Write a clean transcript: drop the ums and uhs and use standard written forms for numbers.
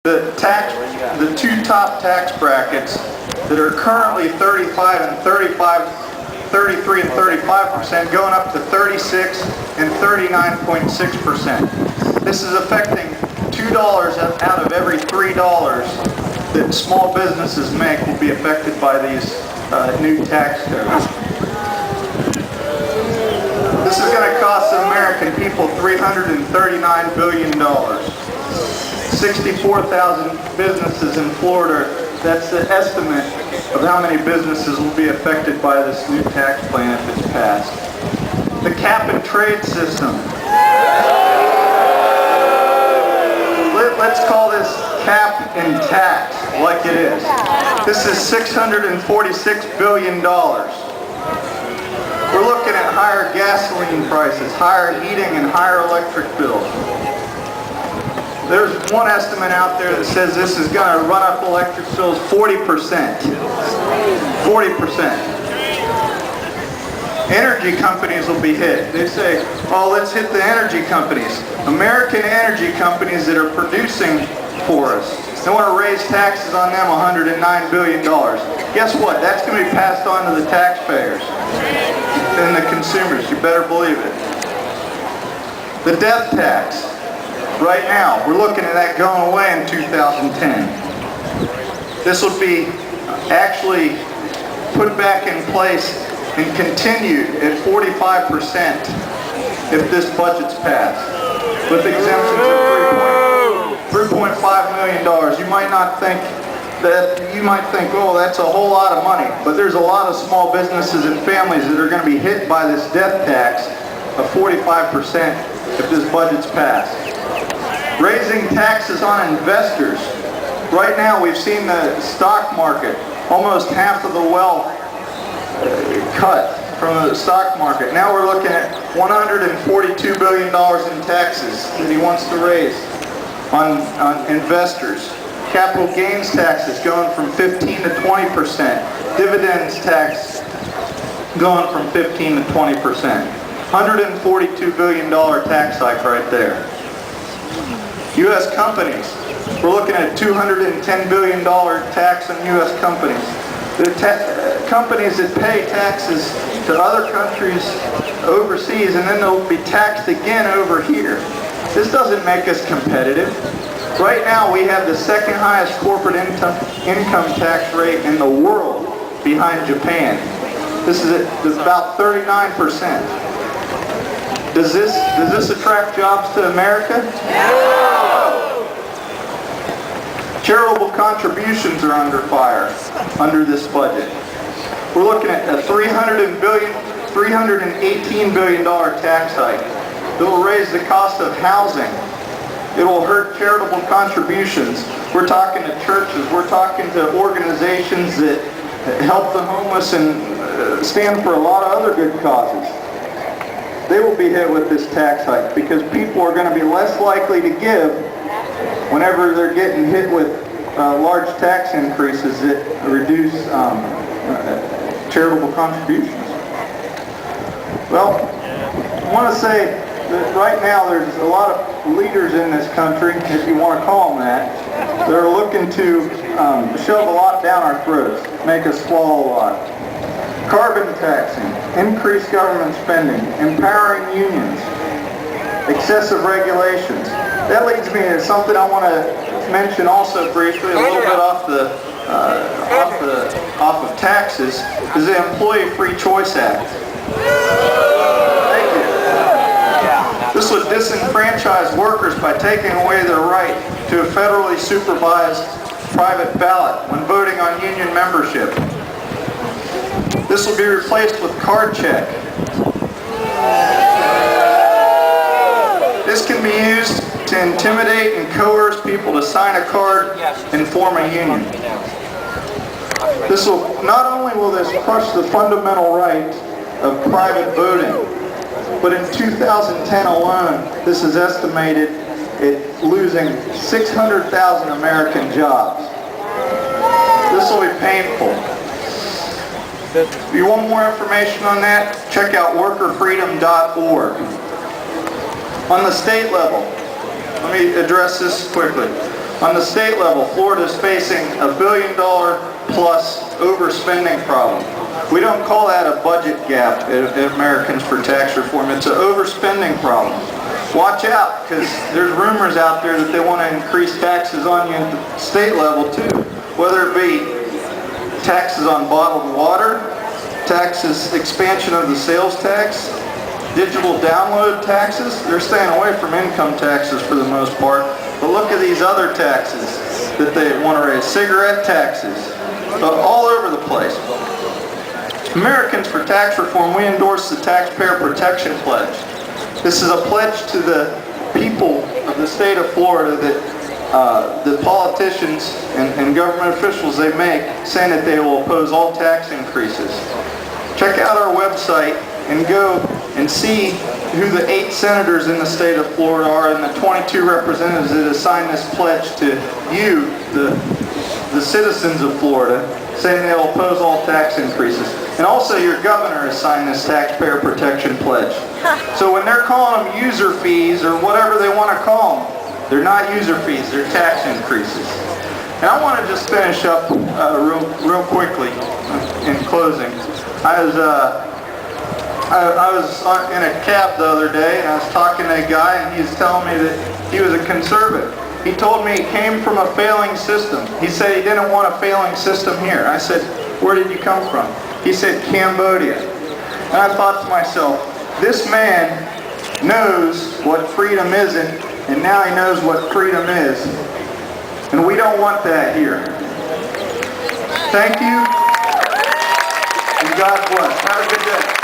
The two top tax brackets that are currently 33 and 35%, going up to 36 and 39.6%. This is affecting $2 out of every $3 that small businesses make will be affected by these new tax codes. This is going to cost the American people $339 billion. 64,000 businesses in Florida. That's the estimate of how many businesses will be affected by this new tax plan if it's passed. The cap and trade system. Let's call this cap and tax like it is. This is $646 billion. We're looking at higher gasoline prices, higher heating and higher electric bills. There's one estimate out there that says this is going to run up electric bills 40%. 40%. Energy companies will be hit. They say, oh, let's hit the energy companies. American energy companies that are producing for us. They want to raise taxes on them $109 billion. Guess what? That's going to be passed on to the taxpayers and the consumers. You better believe it. The death tax. Right now, we're looking at that going away in 2010. This will be actually put back in place and continued at 45% if this budget's passed, with exemptions of $3.5 million. You might think, oh, that's a whole lot of money, but there's a lot of small businesses and families that are going to be hit by this death tax of 45% if this budget's passed. Raising taxes on investors. Right now we've seen the stock market, almost half of the wealth cut from the stock market. Now we're looking at $142 billion in taxes that he wants to raise on investors. Capital gains taxes going from 15 to 20%. Dividends tax going from 15 to 20%. $142 billion tax hike right there. U.S. companies. We're looking at $210 billion tax on U.S. companies. The companies that pay taxes to other countries overseas, and then they'll be taxed again over here. This doesn't make us competitive. Right now we have the second highest corporate income tax rate in the world, behind Japan. This is about 39%. Does this attract jobs to America? No! Charitable contributions are under fire under this budget. We're looking at a $318 billion tax hike. It will raise the cost of housing. It will hurt charitable contributions. We're talking to churches. We're talking to organizations that help the homeless and stand for a lot of other good causes. They will be hit with this tax hike because people are going to be less likely to give whenever they're getting hit with large tax increases that reduce charitable contributions. Well, I want to say that right now there's a lot of leaders in this country, if you want to call them that are looking to shove a lot down our throats, make us swallow a lot. Carbon taxing, increased government spending, empowering unions, excessive regulations. That leads me to something I want to mention also briefly, a little bit off of taxes, is the Employee Free Choice Act. Thank you. This would disenfranchise workers by taking away their right to a federally supervised private ballot when voting on union membership. This will be replaced with card check. This can be used to intimidate and coerce people to sign a card and form a union. Not only will this crush the fundamental right of private voting, but in 2010 alone, this is estimated at losing 600,000 American jobs. This will be painful. If you want more information on that, check out workerfreedom.org. On the state level, let me address this quickly. On the state level, Florida is facing $1 billion plus overspending problem. We don't call that a budget gap at Americans for Tax Reform. It's an overspending problem. Watch out, because there's rumors out there that they want to increase taxes on you at the state level too. Whether it be taxes on bottled water, taxes, expansion of the sales tax, digital download taxes. They're staying away from income taxes for the most part. But look at these other taxes that they want to raise. Cigarette taxes, all over the place. Americans for Tax Reform, we endorse the Taxpayer Protection Pledge. This is a pledge to the people of the state of Florida that the politicians and government officials they make, saying that they will oppose all tax increases. Check out our website and go and see who the 8 senators in the state of Florida are and the 22 representatives that have signed this pledge to you, the citizens of Florida, saying they'll oppose all tax increases. And also your governor has signed this Taxpayer Protection Pledge. So when they're calling them user fees or whatever they want to call them, they're not user fees, they're tax increases. And I want to just finish up real quickly in closing. I was in a cab the other day and I was talking to a guy and he was telling me that he was a conservative. He told me he came from a failing system. He said he didn't want a failing system here. I said, where did you come from? He said, Cambodia. And I thought to myself, this man knows what freedom isn't, and now he knows what freedom is. And we don't want that here. Thank you, and God bless. Have a good day.